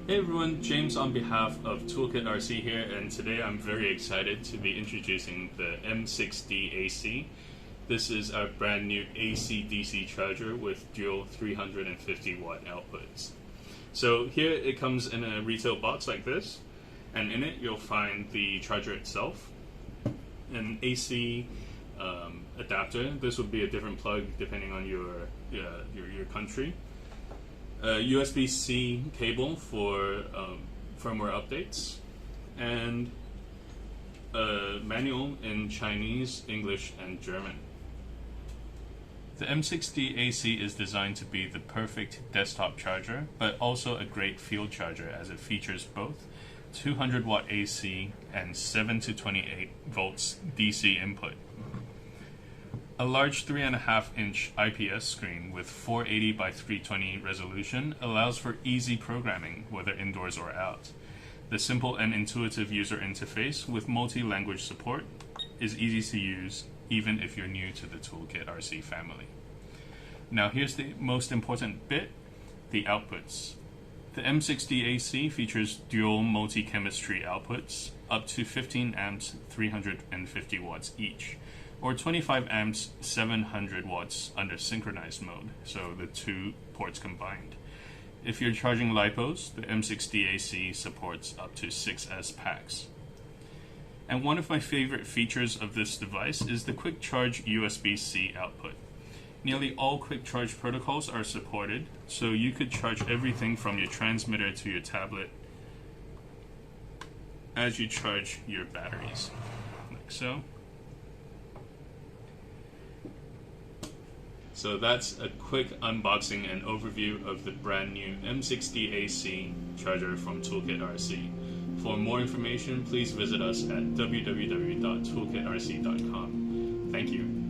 Hey everyone, James on behalf of ToolkitRC here, and today I'm very excited to be introducing the M6D AC. This is our brand new AC DC charger with dual 350 watt outputs. So here it comes in a retail box like this, and in it you'll find the charger itself, an AC adapter. This would be a different plug depending on your country. A USB-C cable for firmware updates, and a manual in Chinese, English, and German. The M6D AC is designed to be the perfect desktop charger, but also a great field charger as it features both 200 watt AC and 7 to 28 volts DC input. A large 3.5-inch IPS screen with 480 by 320 resolution allows for easy programming, whether indoors or out. The simple and intuitive user interface with multi-language support is easy to use, even if you're new to the ToolkitRC family. Now here's the most important bit, the outputs. The M6D AC features dual multi-chemistry outputs, up to 15 amps 350 watts each, or 25 amps 700 watts under synchronized mode, so the two ports combined. If you're charging Lipos, the M6D AC supports up to 6S packs. And one of my favorite features of this device is the quick charge USB-C output. Nearly all quick charge protocols are supported, so you could charge everything from your transmitter to your tablet as you charge your batteries, like so. So that's a quick unboxing and overview of the brand new M6D AC charger from ToolkitRC. For more information, please visit us at www.toolkitrc.com. Thank you.